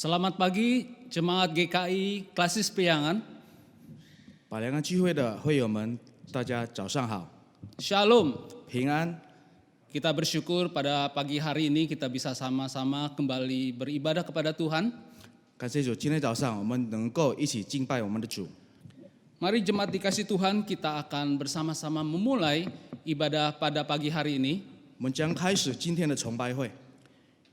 Selamat pagi Jemaat GKI Klasis Priangan. 百良安聚会的会友们，大家早上好， Shalom. 平安。 Kita bersyukur pada pagi hari ini kita bisa sama-sama kembali beribadah kepada Tuhan. 感谢主，今天早上我们能够一起敬拜我们的主。 Mari jemaat dikasih Tuhan, kita akan bersama-sama memulai ibadah pada pagi hari ini. 我们将开始今天的崇拜会。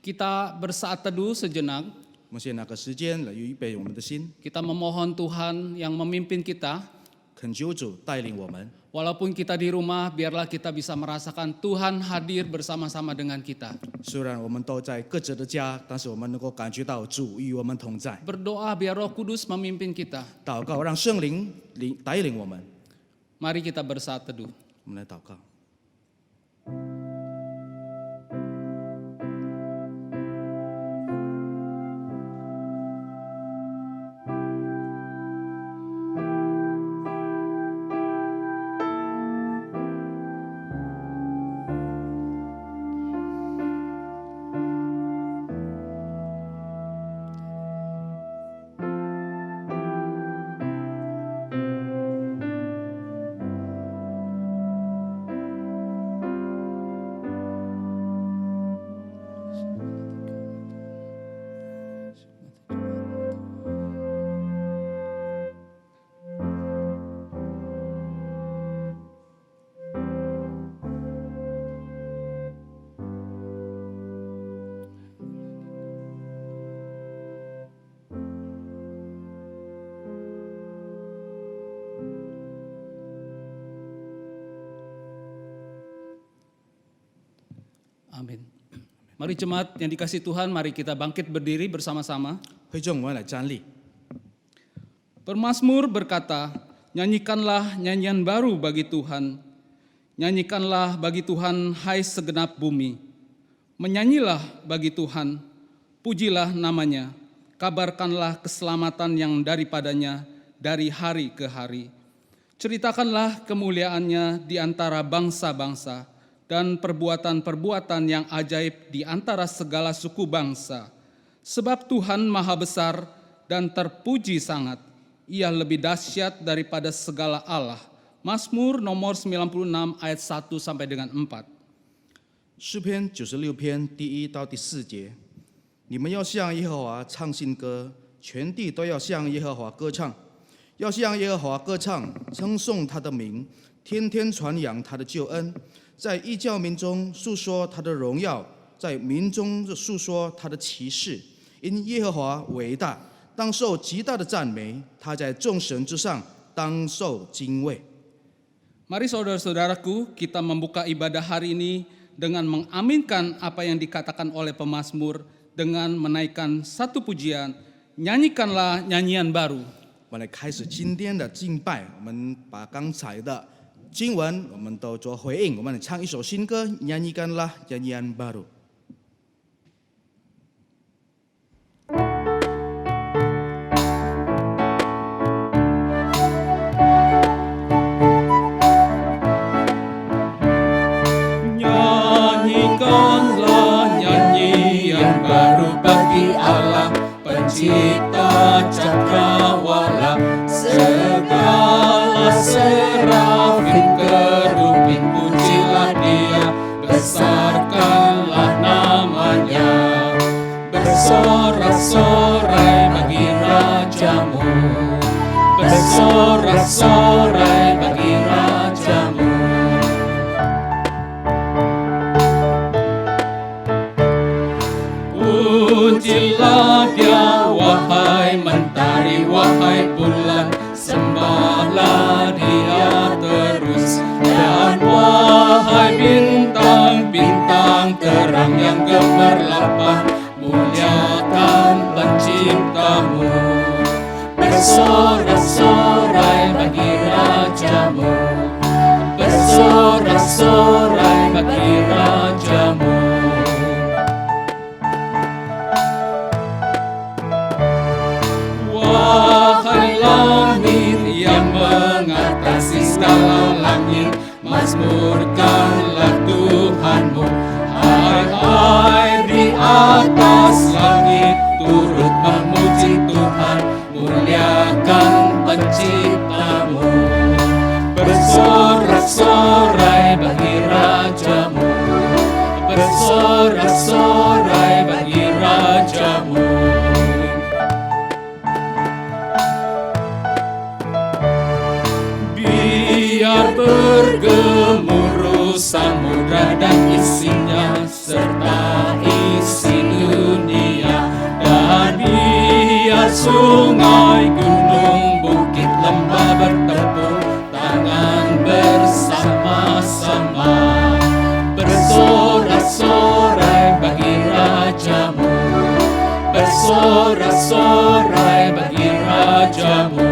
Kita bersaat teduh sejenak. 我们先拿个时间来预备我们的心， Kita memohon Tuhan yang memimpin kita. 恳求主带领我们。 Walaupun kita di rumah, biarlah kita bisa merasakan Tuhan hadir bersama-sama dengan kita. 虽然我们都在各自的家，但是我们能够感觉到主与我们同在。 Berdoa biar Roh Kudus memimpin kita. 祷告，让圣灵带领我们。 Mari kita bersaat teduh. 我们来祷告。Amin. Mari jemaat yang dikasih Tuhan, mari kita bangkit berdiri bersama-sama. 会众，我们来站立。 Pemazmur berkata, nyanyikanlah nyanyian baru bagi Tuhan. Nyanyikanlah bagi Tuhan, hai segenap bumi. Menyanyilah bagi Tuhan, pujilah namanya. Kabarkanlah keselamatan yang daripadanya dari hari ke hari. Ceritakanlah kemuliaannya di antara bangsa-bangsa dan perbuatan-perbuatan yang ajaib di antara segala suku bangsa. Sebab Tuhan maha besar dan terpuji sangat. Ia lebih dahsyat daripada segala Allah. Mazmur nomor 96 ayat 1 sampai dengan 4. 诗篇96篇第1到第4节，你们要向耶和华唱新歌，全地都要向耶和华歌唱，要向耶和华歌唱，称颂他的名，天天传扬他的救恩，在异教民中述说他的荣耀，在民中述说他的奇事。因耶和华伟大，当受极大的赞美，他在众神之上，当受敬畏。 Mari saudara-saudaraku, kita membuka ibadah hari ini dengan mengaminkan apa yang dikatakan oleh pemazmur dengan menaikkan satu pujian, nyanyikanlah nyanyian baru. 我们来开始今天的敬拜，我们把刚才的经文我们都做回应，我们来唱一首新歌《Nyanyikanlah Nyanyian Baru》。 Nyanyikanlah nyanyian baru bagi Allah, pencipta cakrawala. Segala serafim kerubin pujilah Dia, besarkanlah namanya. Bersorak-sorai bagi rajamu, bersorak-sorai bagi rajamu. Pujilah Dia, wahai mentari, wahai bulan, sembahlah Dia terus. Dan wahai bintang-bintang terang yang gemerlapan, muliakan penciptamu. Bersorak-sorai bagi rajamu, bersorak-sorai bagi rajamu. Wahai langit yang mengatasi segala langit, mazmurkanlah Tuhanmu. Hai air di atas langit, turut memuji Tuhan, muliakan penciptamu. Bersorak-sorai bagi rajamu, bersorak-sorai bagi rajamu. Biar bergemuruh samudra dan isinya, serta isi dunia. Dan biar sungai, gunung, bukit, lembah bertepuk tangan bersama-sama. Bersorak-sorai bagi rajamu, bersorak-sorai bagi rajamu.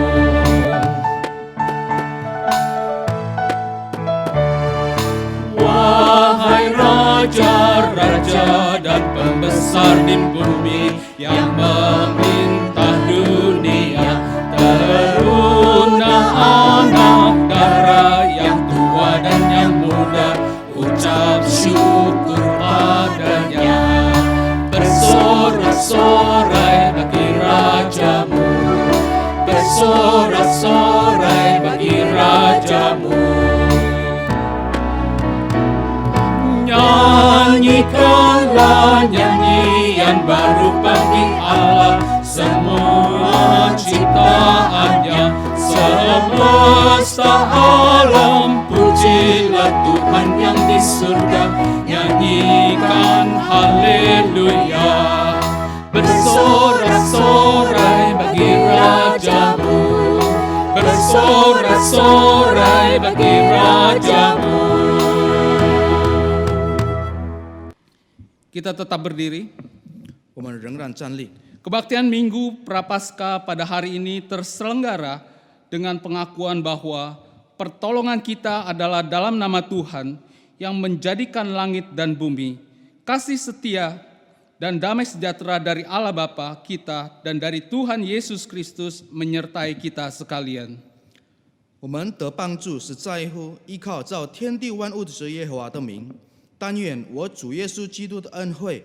Wahai raja-raja dan pembesar di bumi yang memerintah dunia, teruna anak dara yang tua dan yang muda, ucap syukur padanya. Bersorak-sorai bagi rajamu, bersorak-sorai bagi rajamu. Nyanyikanlah nyanyian baru bagi Allah, semua ciptaannya, semesta alam. Pujilah Tuhan yang di surga, nyanyikan haleluya. Bersorak-sorai bagi rajamu, bersorak-sorai bagi rajamu. Kita tetap berdiri. 我们仍然站立。 Kebaktian Minggu Prapaskah pada hari ini terselenggara dengan pengakuan bahwa pertolongan kita adalah dalam nama Tuhan yang menjadikan langit dan bumi, kasih setia dan damai sejahtera dari Allah Bapa kita dan dari Tuhan Yesus Kristus menyertai kita sekalian. 我们得帮助是在乎依靠造天地万物之耶和华的名。但愿我主耶稣基督的恩惠、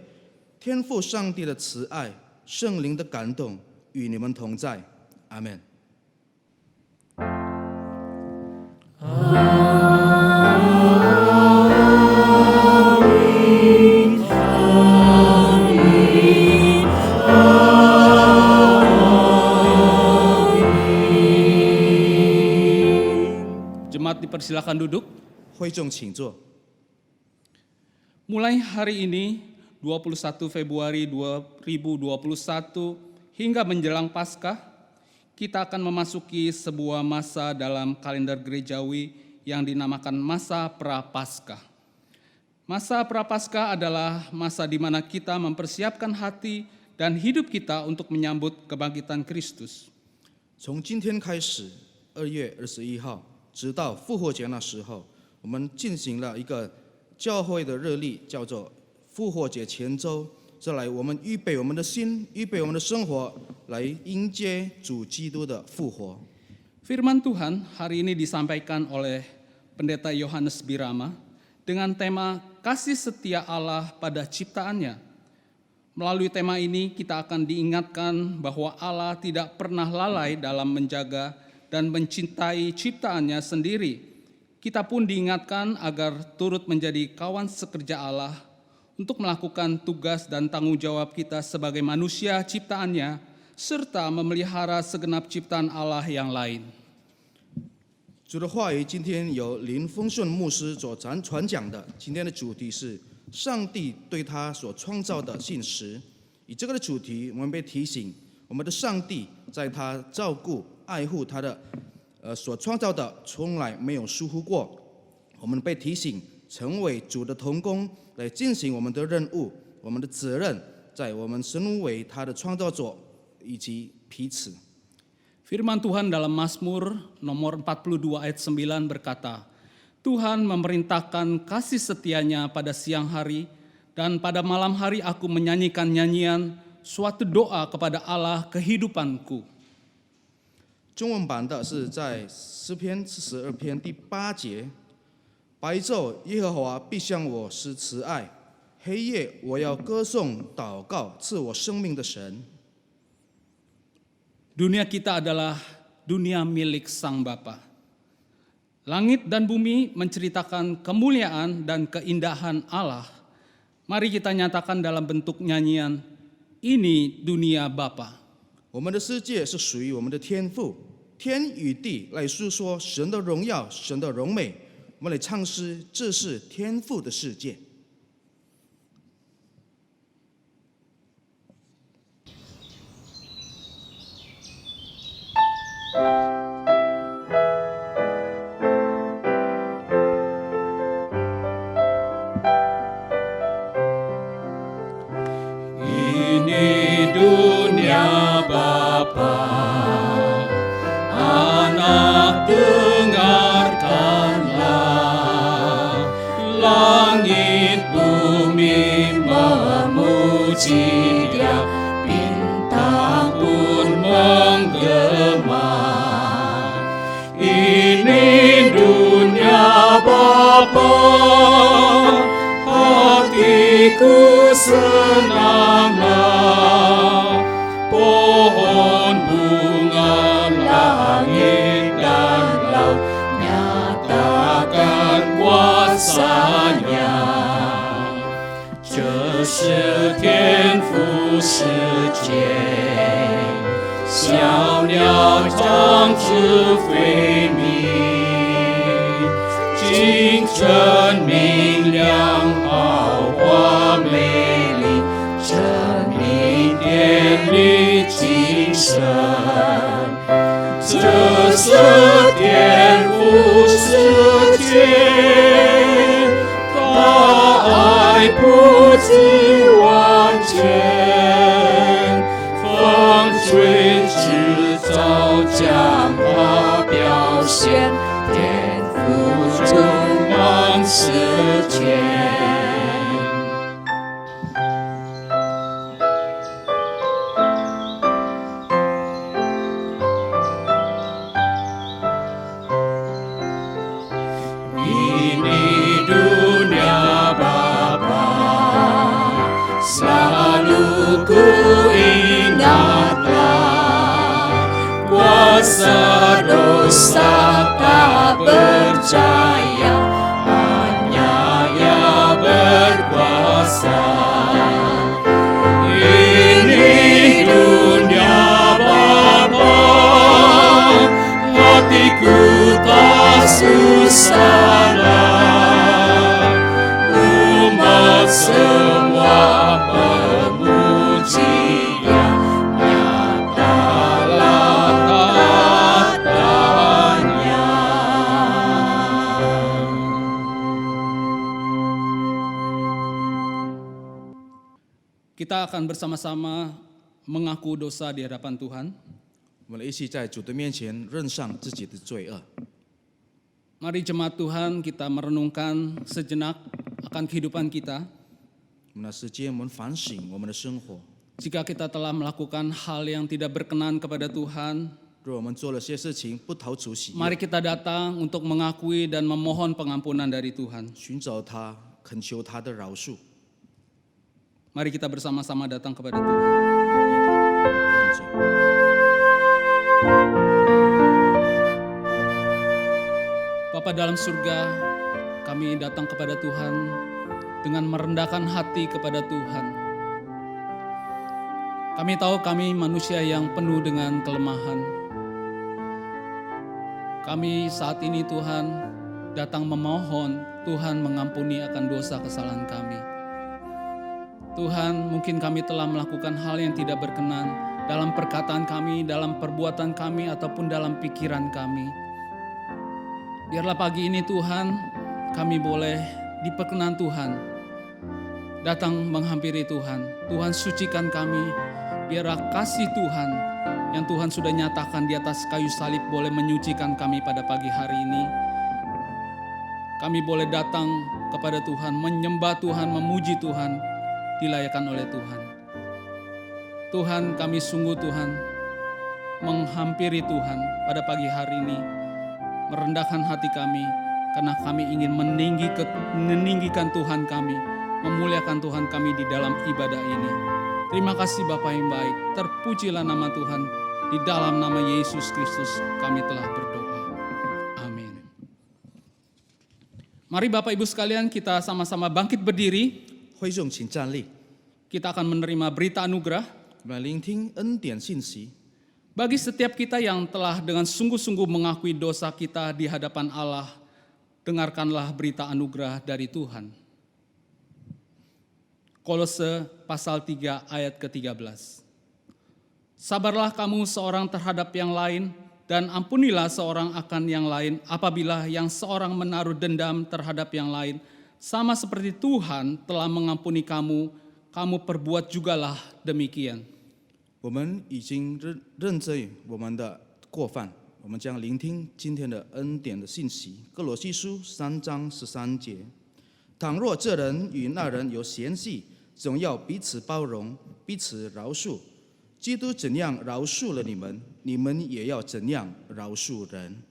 天父上帝的慈爱、圣灵的感动与你们同在。阿门。 Jemaat dipersilakan duduk. 会众请坐。 Mulai hari ini 21 Februari 2021 hingga menjelang Paskah, kita akan memasuki sebuah masa dalam kalender gerejawi yang dinamakan masa Prapaskah. Masa Prapaskah adalah masa di mana kita mempersiapkan hati dan hidup kita untuk menyambut kebangkitan Kristus. 从今天开始，2月21号，直到复活节那时候，我们进行了一个教会的日历，叫做复活节前周。这来我们预备我们的心，预备我们的生活，来迎接主基督的复活。 Firman Tuhan hari ini disampaikan oleh Pendeta Yohanes Birama dengan tema kasih setia Allah pada ciptaannya. Melalui tema ini kita akan diingatkan bahwa Allah tidak pernah lalai dalam menjaga dan mencintai ciptaannya sendiri. Kita pun diingatkan agar turut menjadi kawan sekerja Allah untuk melakukan tugas dan tanggung jawab kita sebagai manusia ciptaannya, serta memelihara segenap ciptaan Allah yang lain. 主的话语今天由林丰顺牧师所传讲的，今天的主题是上帝对他所创造的信实。以这个的主题，我们被提醒，我们的上帝在他照顾、爱护他的所创造的，从来没有疏忽过。我们被提醒成为主的同工，来进行我们的任务、我们的责任，在我们身为他的创造者以及彼此。 Firman Tuhan dalam Mazmur nomor 42 ayat 9 berkata, Tuhan memerintahkan kasih setianya pada siang hari, dan pada malam hari aku menyanyikan nyanyian, suatu doa kepada Allah kehidupanku. 中文版的是在诗篇42篇第8节，白昼耶和华必向我施慈爱，黑夜我要歌颂祷告赐我生命的神。 Dunia kita adalah dunia milik Sang Bapa. Langit dan bumi menceritakan kemuliaan dan keindahan Allah. Mari kita nyatakan dalam bentuk nyanyian, ini dunia Bapa. 我们的世界是属于我们的天父，天与地来诉说神的荣耀、神的荣美。我们来唱诗，这是天父的世界。 Ini dunia Bapa, anak dengarkanlah, langit bumi memuji Dia, bintang pun menggema. Ini dunia Bapa, hatiku senanglah, pohon bunga langit dan laut nyatakan kuasanya. 这是天父世界，小鸟展翅飞鸣，清晨明亮豪华美丽，生命典丽精神。这是天父世界，他爱不尽现，天父充满世界。Ini dunia Bapa, selalu ku ingatlah, kuasa dosa tak percaya, hanya Ia berkuasa. Ini dunia Bapa, hatiku tak susahlah, umat semua memuji Dia, nyatalah katanya. Kita akan bersama-sama mengaku dosa di hadapan Tuhan. 我们一起在主的面前认上自己的罪恶。 Mari jemaat Tuhan kita merenungkan sejenak akan kehidupan kita. 我们的时间，我们反省我们的生活。 Jika kita telah melakukan hal yang tidak berkenan kepada Tuhan, 若我们做了些事情不讨主喜悦， mari kita datang untuk mengakui dan memohon pengampunan dari Tuhan. 寻找他，恳求他的饶恕。 Mari kita bersama-sama datang kepada Tuhan. 认罪 Bapa dalam surga, kami datang kepada Tuhan dengan merendahkan hati kepada Tuhan. Kami tahu kami manusia yang penuh dengan kelemahan. Kami saat ini Tuhan datang memohon Tuhan mengampuni akan dosa kesalahan kami. Tuhan, mungkin kami telah melakukan hal yang tidak berkenan dalam perkataan kami, dalam perbuatan kami, ataupun dalam pikiran kami. Biarlah pagi ini Tuhan, kami boleh diperkenan Tuhan, datang menghampiri Tuhan. Tuhan sucikan kami, biarlah kasih Tuhan yang Tuhan sudah nyatakan di atas kayu salib boleh menyucikan kami pada pagi hari ini. Kami boleh datang kepada Tuhan, menyembah Tuhan, memuji Tuhan, dilayakan oleh Tuhan. Tuhan, kami sungguh Tuhan, menghampiri Tuhan pada pagi hari ini, merendahkan hati kami, karena kami ingin meninggikan Tuhan kami, memuliakan Tuhan kami di dalam ibadah ini. Terima kasih Bapa yang baik, terpujilah nama Tuhan, di dalam nama Yesus Kristus kami telah berdoa. Amin. Mari Bapak Ibu sekalian kita sama-sama bangkit berdiri, 会众请站立， kita akan menerima berita anugerah. 我们来聆听恩典信息。 Bagi setiap kita yang telah dengan sungguh-sungguh mengakui dosa kita di hadapan Allah, dengarkanlah berita anugerah dari Tuhan. Kolose pasal 3 ayat ke-13. Sabarlah kamu seorang terhadap yang lain, dan ampunilah seorang akan yang lain apabila yang seorang menaruh dendam terhadap yang lain. Sama seperti Tuhan telah mengampuni kamu, kamu perbuat jugalah demikian. 我们已经认罪我们的过犯，我们将聆听今天的恩典的信息。哥罗西书3章13节：倘若这人与那人有嫌隙，总要彼此包容，彼此饶恕。基督怎样饶恕了你们，你们也要怎样饶恕人。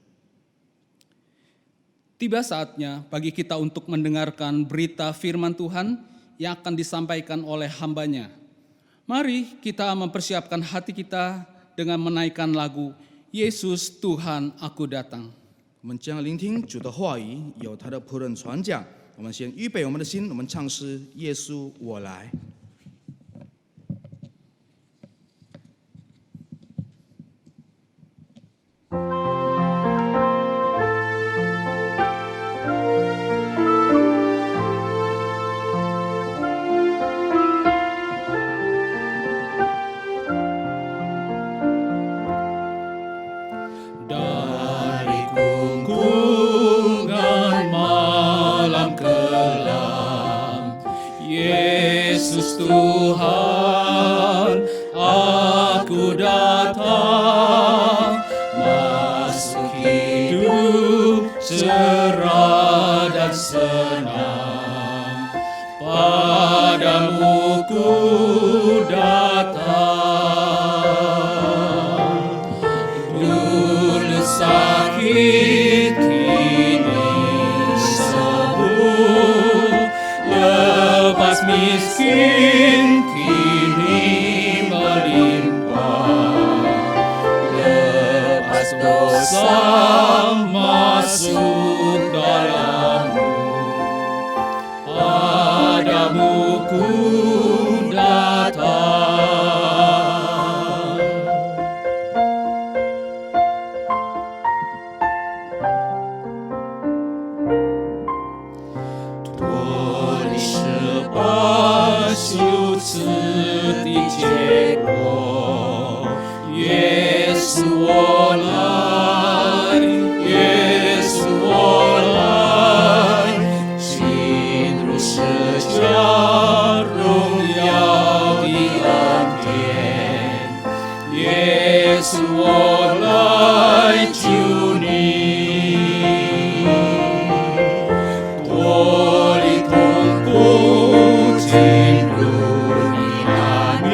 Tiba saatnya bagi kita untuk mendengarkan berita firman Tuhan yang akan disampaikan oleh hamba-Nya. Mari kita mempersiapkan hati kita dengan menaikkan lagu Yesus Tuhan Aku Datang. 我们将聆听主的话语，由他的仆人传讲。我们先预备我们的心，我们唱诗：耶稣，我来。 Dari gunggungan malam kelam, Yesus Tuhan, aku datang, masuk hidup cerah dan senang, padamu ku datang. Dulu sakit, kini sembuh, lepas miskin, kini melimpah, lepas dosa masuk dalammu, padamu ku datang.多的是把羞耻的结果，耶稣我来，耶稣我来，进入释迦荣耀的恩典，耶稣我来救你。我的痛苦进入你那里，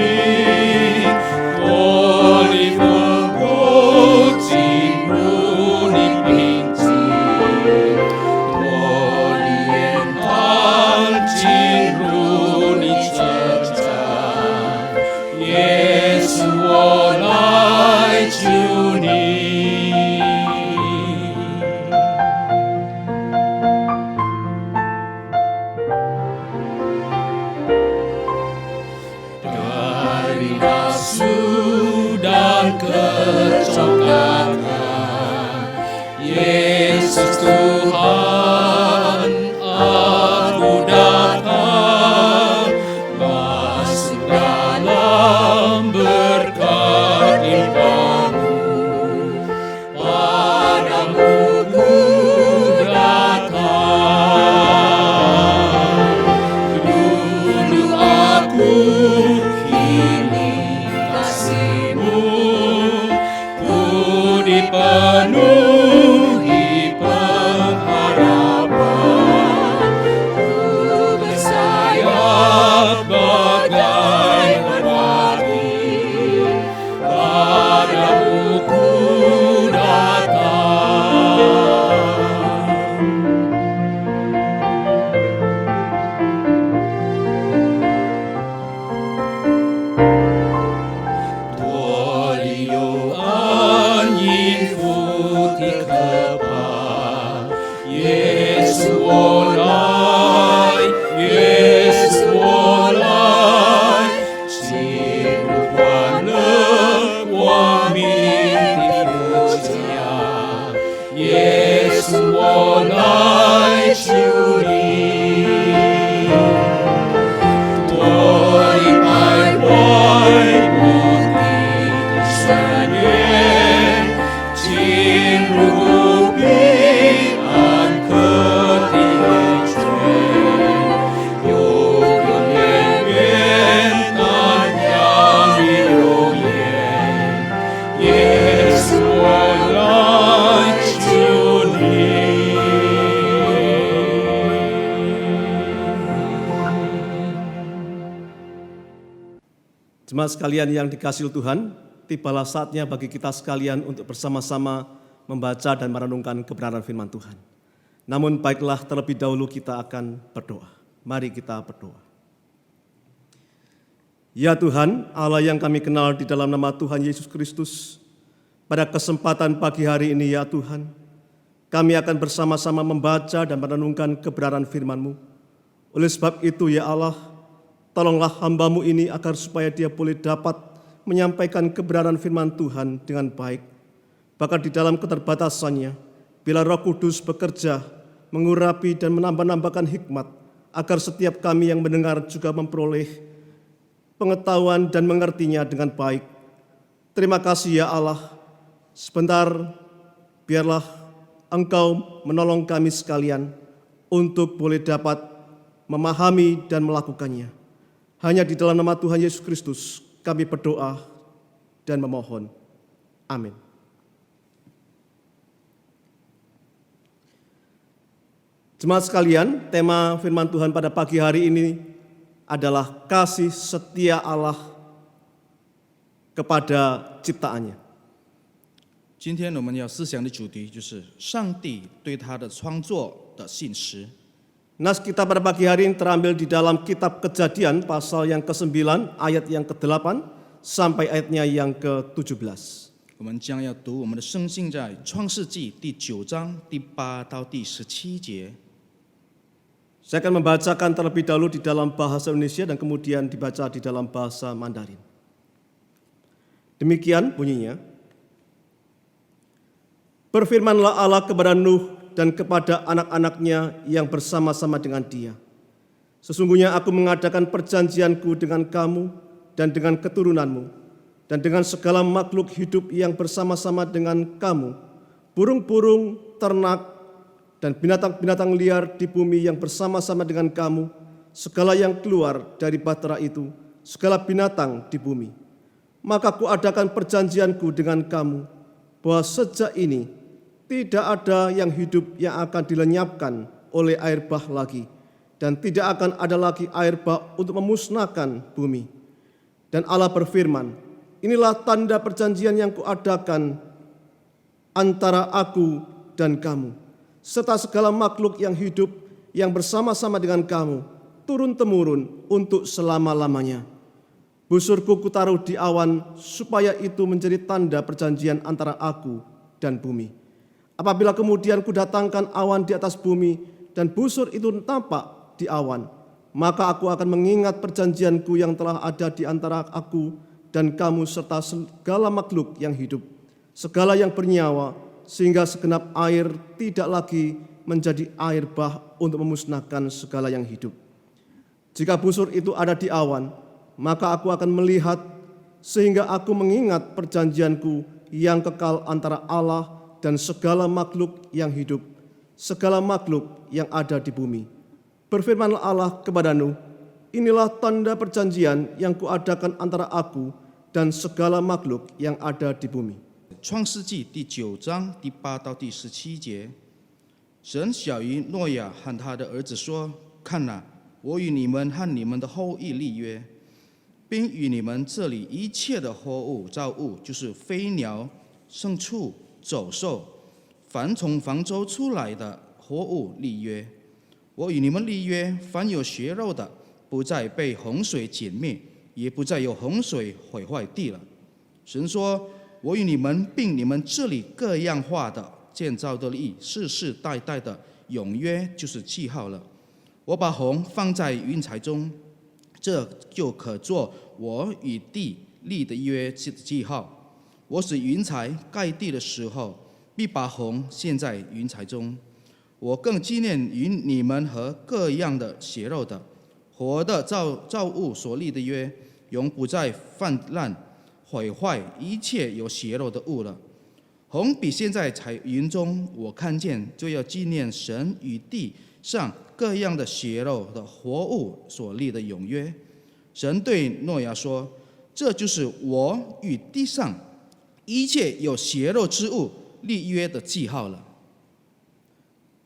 我的痛苦进入你平静，我的眼光进入你真正，耶稣我来救你。Dari nafsu dan kecongkakan, Yesus Tuhan, aku datang, masuk dalam berkat limpah-Mu, padamu ku datang. Dulu aku, kini kasih-Mu, ku dipenuhi pengharapan, ku bersayap bagai merpati, padamu ku datang. Då有安隐伏的可怕，耶稣我来，耶稣我来，进入欢乐光明的国家，耶稣我来救你。我的徘徊，我的深渊，进入无比安可的源泉，永永远远安养的永远，耶稣我来救你。Jemaat sekalian yang dikasihi Tuhan, tibalah saatnya bagi kita sekalian untuk bersama-sama membaca dan merenungkan kebenaran firman Tuhan. Namun baiklah terlebih dahulu kita akan berdoa. Mari kita berdoa. Ya Tuhan, Allah yang kami kenal di dalam nama Tuhan Yesus Kristus, pada kesempatan pagi hari ini ya Tuhan, kami akan bersama-sama membaca dan merenungkan kebenaran firman-Mu. Oleh sebab itu ya Allah, tolonglah hamba-Mu ini agar supaya dia boleh dapat menyampaikan kebenaran firman Tuhan dengan baik. Bahkan di dalam keterbatasannya, bila Roh Kudus bekerja, mengurapi dan menambah-nambahkan hikmat, agar setiap kami yang mendengar juga memperoleh pengetahuan dan mengertinya dengan baik. Terima kasih ya Allah. Sebentar, biarlah Engkau menolong kami sekalian untuk boleh dapat memahami dan melakukannya. Hanya di dalam nama Tuhan Yesus Kristus kami berdoa dan memohon. Amin. Jemaat sekalian, tema firman Tuhan pada pagi hari ini adalah kasih setia Allah kepada ciptaannya. 今天我们要思想的主题就是上帝对他的创作的信实。 Nas kita pada pagi hari ini terambil di dalam kitab Kejadian pasal yang ke-9 ayat yang ke-8 sampai ayatnya yang ke-17. 我们将要读我们的圣经在创世纪第9章第8到第17节。 Saya akan membacakan terlebih dahulu di dalam bahasa Indonesia dan kemudian dibaca di dalam bahasa Mandarin. Demikian bunyinya. Berfirmanlah Allah kepada Nuh dan kepada anak-anaknya yang bersama-sama dengan dia. Sesungguhnya aku mengadakan perjanjianku dengan kamu dan dengan keturunanmu, dan dengan segala makhluk hidup yang bersama-sama dengan kamu, burung-burung, ternak, dan binatang-binatang liar di bumi yang bersama-sama dengan kamu, segala yang keluar dari bahtera itu, segala binatang di bumi. Maka kuadakan perjanjianku dengan kamu, bahwa sejak ini tidak ada yang hidup yang akan dilenyapkan oleh air bah lagi, dan tidak akan ada lagi air bah untuk memusnahkan bumi. Dan Allah berfirman, inilah tanda perjanjian yang kuadakan antara aku dan kamu, serta segala makhluk yang hidup yang bersama-sama dengan kamu, turun-temurun untuk selama-lamanya. Busurku kutaruh di awan, supaya itu menjadi tanda perjanjian antara aku dan bumi. Apabila kemudian kudatangkan awan di atas bumi dan busur itu tampak di awan, maka aku akan mengingat perjanjianku yang telah ada di antara aku dan kamu serta segala makhluk yang hidup, segala yang bernyawa, sehingga segenap air tidak lagi menjadi air bah untuk memusnahkan segala yang hidup. Jika busur itu ada di awan, maka aku akan melihat sehingga aku mengingat perjanjianku yang kekal antara Allah dan segala makhluk yang hidup, segala makhluk yang ada di bumi. Berfirmanlah Allah kepada Nuh, inilah tanda perjanjian yang kuadakan antara aku dan segala makhluk yang ada di bumi. 创世纪第9章第8到第17节，神小于诺亚和他的儿子说：“看哪，我与你们和你们的后裔立约，并与你们这里一切的活物造物，就是飞鸟、牲畜、走兽，凡从方舟出来的活物立约。我与你们立约，凡有血肉的，不再被洪水剪灭，也不再有洪水毁坏地了。”神说：“我与你们并你们这里各样化的建造的立世世代代的永约，就是记号了。我把虹放在云彩中，这就可做我与地立的约记号。我使云彩盖地的时候，必把虹现在云彩中。我更纪念与你们和各样的血肉的活的造物所立的约，永不再泛滥毁坏一切有血肉的物了。虹比现在彩云中我看见，就要纪念神与地上各样的血肉的活物所立的永约。神对诺亚说：“这就是我与地上一切有血肉之物立约的记号了。”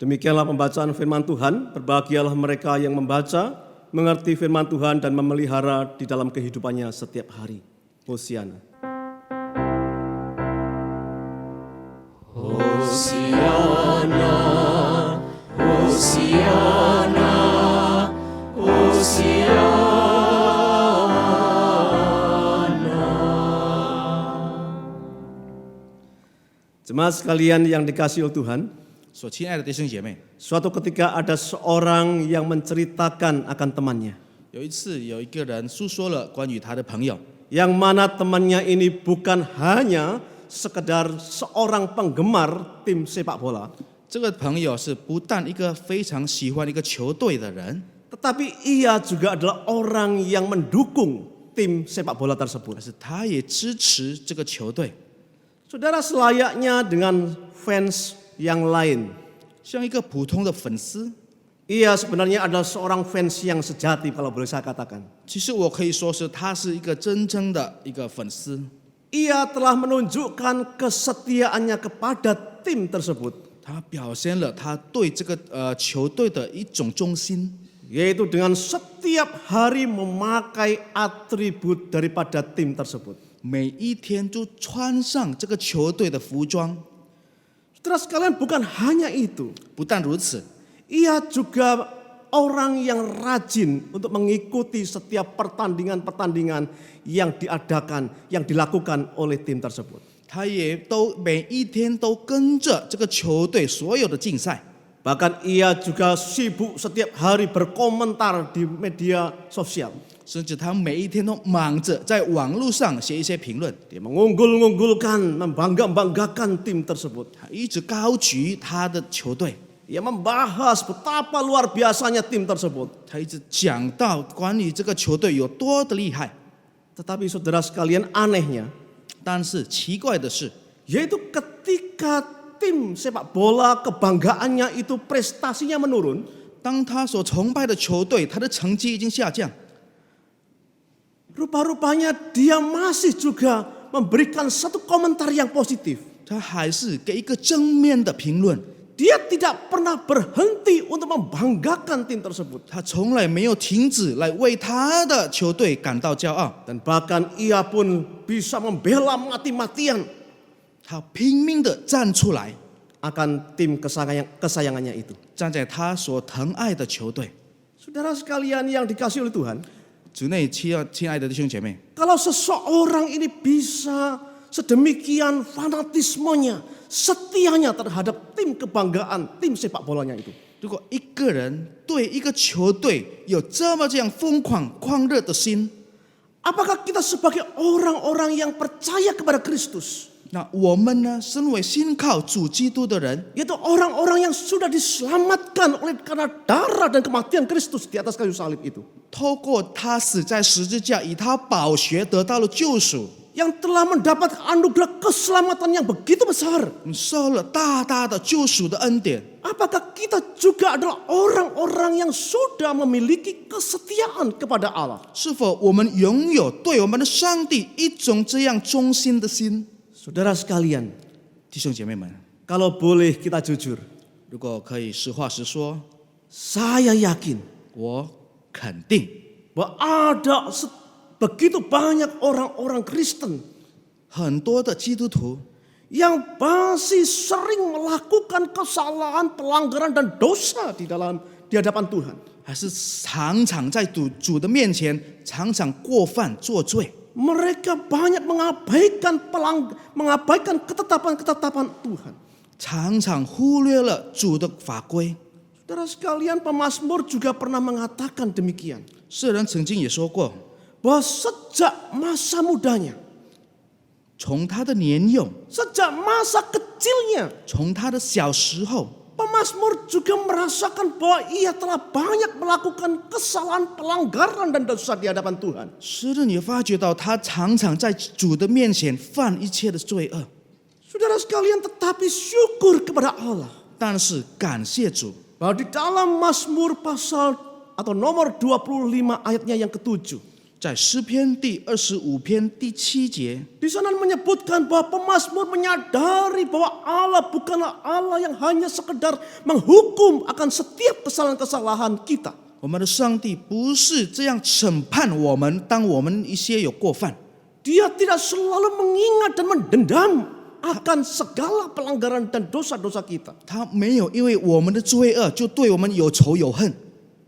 Demikianlah pembacaan firman Tuhan. Berbahagialah mereka yang membaca, mengerti firman Tuhan dan memelihara di dalam kehidupannya setiap hari. Hosiana. Hosiana, Hosiana, Hosiana. Jemaat sekalian yang dikasihi oleh Tuhan, 所亲爱的弟兄姐妹， suatu ketika ada seorang yang menceritakan akan temannya, 有一次有一个人诉说了关于他的朋友， yang mana temannya ini bukan hanya sekedar seorang penggemar tim sepak bola, 这个朋友是不但一个非常喜欢一个球队的人， tetapi ia juga adalah orang yang mendukung tim sepak bola tersebut. 但是他也支持这个球队， Saudara, selayaknya dengan fans yang lain, 像一个普通的粉丝。 ia sebenarnya adalah seorang fans yang sejati kalau boleh saya katakan. 其实我可以说是他是一个真正的一个粉丝， Ia telah menunjukkan kesetiaannya kepada tim tersebut. 他表现了他对这个球队的一种忠心， yaitu dengan setiap hari memakai atribut daripada tim tersebut. 每一天就穿上这个球队的服装。 Saudara sekalian, bukan hanya itu. 不但如此， Ia juga orang yang rajin untuk mengikuti setiap pertandingan-pertandingan yang diadakan, yang dilakukan oleh tim tersebut. 他也都每一天都跟着这个球队所有的竞赛， Bahkan ia juga sibuk setiap hari berkomentar di media sosial. 甚至他每一天都忙着在网络上写一些评论， Dia mengunggul-unggulkan, membangga-banggakan tim tersebut. 他一直高举他的球队， Ia membahas betapa luar biasanya tim tersebut. 他一直讲到关于这个球队有多的厉害。 Tetapi saudara sekalian, anehnya, 但是奇怪的是， yaitu ketika tim sepak bola kebanggaannya itu prestasinya menurun, 当他所崇拜的球队他的成绩已经下降， rupa-rupanya dia masih juga memberikan satu komentar yang positif. 他还是给一个正面的评论。 Dia tidak pernah berhenti untuk membanggakan tim tersebut. 他从来没有停止来为他的球队感到骄傲， Dan bahkan ia pun bisa membela mati-matian 他拼命的站出来， akan tim kesayangannya itu. 站在他所疼爱的球队。 Saudara sekalian yang dikasihi oleh Tuhan, 主内亲爱的弟兄姐妹， kalau seseorang ini bisa sedemikian fanatismenya, setianya terhadap tim kebanggaan, tim sepak bolanya itu, 如果一个人对一个球队有这样疯狂狂热的心， apakah kita sebagai orang-orang yang percaya kepada Kristus, 那我们呢，身为信靠主基督的人， yaitu orang-orang yang sudah diselamatkan oleh karena darah dan kematian Kristus di atas kayu salib itu, 透过他死在十字架，以他宝血得到了救赎， yang telah mendapat anugerah keselamatan yang begitu besar, 受了大大的救赎的恩典。 apakah kita juga adalah orang-orang yang sudah memiliki kesetiaan kepada Allah? 是否我们拥有对我们的上帝一种这样忠心的心？ Saudara sekalian, 弟兄姐妹们， kalau boleh kita jujur, 如果可以实话实说， saya yakin 我肯定 bahwa ada begitu banyak orang-orang Kristen 很多的基督徒 yang masih sering melakukan kesalahan, pelanggaran dan dosa di hadapan Tuhan. 还是常常在主的面前常常过犯作罪。 Mereka banyak mengabaikan ketetapan-ketetapan Tuhan. 常常忽略了主的法规。 Saudara sekalian, pemazmur juga pernah mengatakan demikian, 诗人曾经也说过， bahwa sejak masa mudanya, 从他的年幼， sejak masa kecilnya, 从他的小时候， pemazmur juga merasakan bahwa ia telah banyak melakukan kesalahan, pelanggaran dan dosa di hadapan Tuhan. 诗人也发觉到他常常在主的面前犯一切的罪恶。 Saudara sekalian, tetapi syukur kepada Allah 但是感谢主， bahwa di dalam Mazmur pasal atau nomor 25 ayatnya yang ke-7, 在诗篇第25篇第7节， di sana menyebutkan bahwa pemazmur menyadari bahwa Allah bukanlah Allah yang hanya sekedar menghukum akan setiap kesalahan-kesalahan kita. 我们的上帝不是这样审判我们，当我们一些有过犯， Dia tidak selalu mengingat dan mendendam akan segala pelanggaran dan dosa-dosa kita. 他没有因为我们的罪恶就对我们有仇有恨。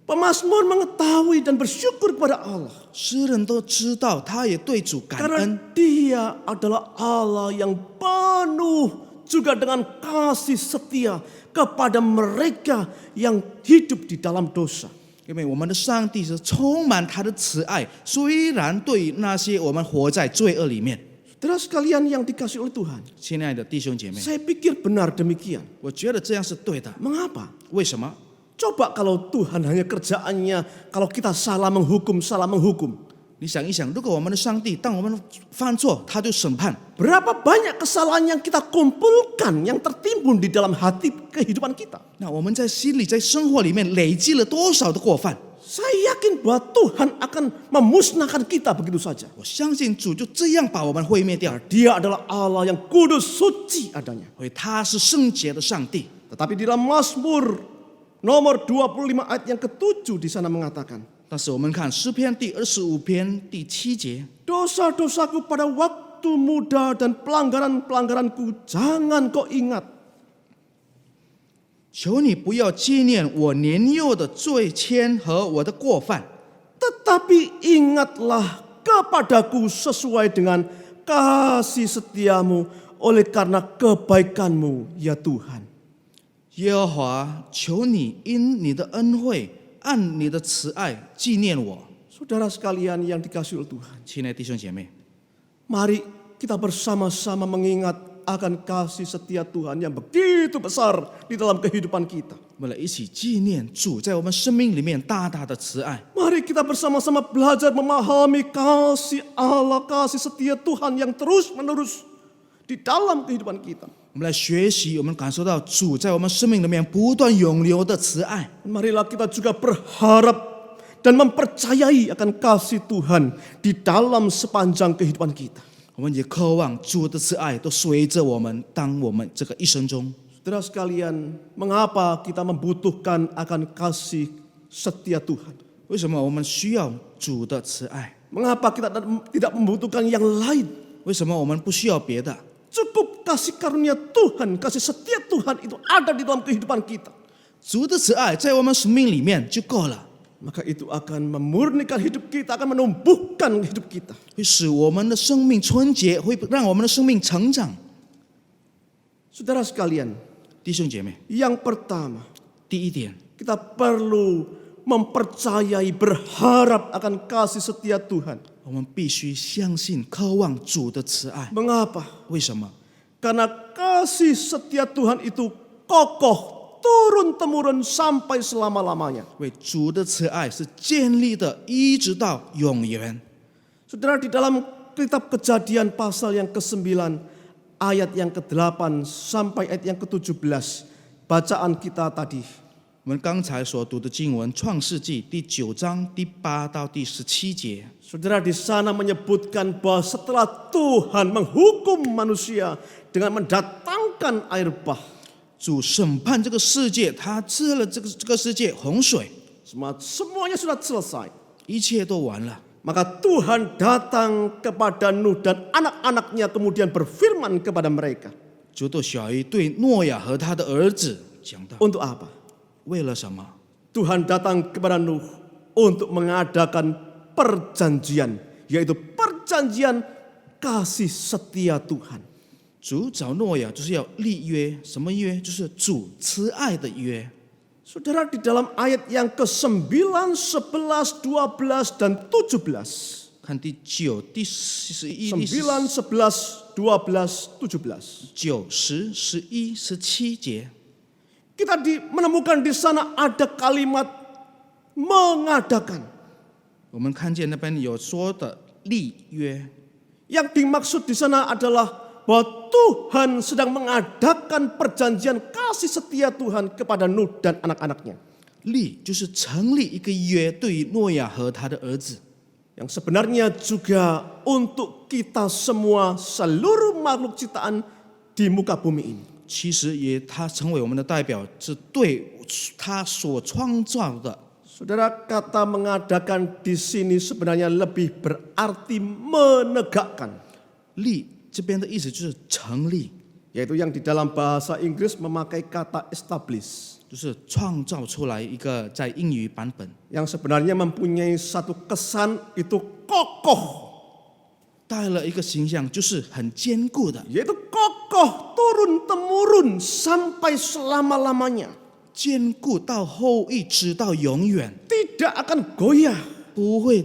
Pemazmur mengetahui dan bersyukur kepada Allah 诗人都知道，他也对主感 karena 恩， Dia adalah Allah yang penuh juga dengan kasih setia kepada mereka yang hidup di dalam dosa. 因为我们的上帝是充满他的慈爱，虽然对那些我们活在罪恶里面。 Saudara sekalian yang dikasihi oleh Tuhan, 亲爱的弟兄姐妹， saya pikir benar demikian. 我觉得这样是对的。 Mengapa? 为什么？ Coba kalau Tuhan hanya kerjaannya, kalau kita salah menghukum. 你想一想，如果我们的上帝当我们犯错，他就审判， Berapa banyak kesalahan yang kita kumpulkan, yang tertimbun di dalam hati kehidupan kita. 那我们在心里、在生活里面累积了多少的过犯？ Saya yakin bahwa Tuhan akan memusnahkan kita begitu saja. 我相信主就这样把我们毁灭掉， Dia adalah Allah yang kudus, suci adanya. 因为他是圣洁的上帝。Tetapi di dalam Mazmur nomor 25 ayat yang ke-7 di sana mengatakan, 但是我们看诗篇第25篇第7节， dosa-dosaku pada waktu muda dan pelanggaran-pelanggaranku jangan kau ingat. 求你不要纪念我年幼的罪愆和我的过犯， Tetapi ingatlah kepadaku sesuai dengan kasih setiamu oleh karena kebaikanmu ya Tuhan. 耶和华，求你因你的恩惠，按你的慈爱纪念我。 Saudara sekalian yang dikasihi oleh Tuhan, 亲爱的弟兄姐妹， mari kita bersama-sama mengingat akan kasih setia Tuhan yang begitu besar di dalam kehidupan kita. 我们来一起纪念主在我们生命里面大大的慈爱。 Mari kita bersama-sama belajar memahami kasih Allah, kasih setia Tuhan yang terus-menerus di dalam kehidupan kita. 我们来学习，我们感受到主在我们生命里面不断涌流的慈爱。 Marilah kita juga berharap dan mempercayai akan kasih Tuhan di dalam sepanjang kehidupan kita. 我们也渴望主的慈爱都随着我们，当我们这个一生中。 Saudara sekalian, mengapa kita membutuhkan akan kasih setia Tuhan? 为什么我们需要主的慈爱？ Mengapa kita tidak membutuhkan yang lain? 为什么我们不需要别的？ Cukup kasih karunia Tuhan, kasih setia Tuhan itu ada di dalam kehidupan kita. 主的慈爱在我们生命里面就够了， Maka itu akan memurnikan hidup kita, akan menumbuhkan hidup kita. 会使我们的生命纯洁，会让我们的生命成长。 Saudara sekalian, 弟兄姐妹， yang pertama, 第一点， kita perlu mempercayai, berharap akan kasih setia Tuhan. 我们必须相信、渴望主的慈爱。 Mengapa? 为什么？ Karena kasih setia Tuhan itu kokoh, turun-temurun sampai selama-lamanya. 因为主的慈爱是建立的，一直到永远。 Saudara, di dalam kitab Kejadian pasal yang ke-9, ayat yang ke-8 sampai ayat yang ke-17, bacaan kita tadi. 我们刚才所读的经文，《创世纪》第9章第8到第17节， Saudara, di sana menyebutkan bahwa setelah Tuhan menghukum manusia dengan mendatangkan air bah, 主审判这个世界，他治了这个世界洪水， semuanya sudah selesai. 一切都完了。 Maka Tuhan datang kepada Nuh dan anak-anaknya kemudian berfirman kepada mereka. 主对小鱼对诺亚和他的儿子讲道： Untuk apa? 为了什么？ Tuhan datang kepada Nuh untuk mengadakan perjanjian, yaitu perjanjian kasih setia Tuhan. 主找诺亚就是要立约，什么约？就是主慈爱的约。 Saudara, di dalam ayat yang ke-9, 11, 12, dan 17. 看第9、第11、 9, 第11, 12, 17. 9、10、11、17节， Kita menemukan di sana ada kalimat mengadakan. 我们看见那边有说的立约， Yang dimaksud di sana adalah bahwa Tuhan sedang mengadakan perjanjian kasih setia Tuhan kepada Nuh dan anak-anaknya. 立就是成立一个约，对于诺亚和他的儿子。 Yang sebenarnya juga untuk kita semua, seluruh makhluk ciptaan di muka bumi ini. 其实也他成为我们的代表，是对他所创造的。 Saudara, kata mengadakan di sini sebenarnya lebih berarti menegakkan. 立这边的意思就是成立， Yaitu yang di dalam bahasa Inggris memakai kata establish. 就是创造出来一个在英语版本， Yang sebenarnya mempunyai satu kesan itu kokoh. 带了一个形象，就是很坚固的， Yaitu kokoh turun-temurun sampai selama-lamanya. 坚固到后裔直到永远， Tidak akan goyah. 不会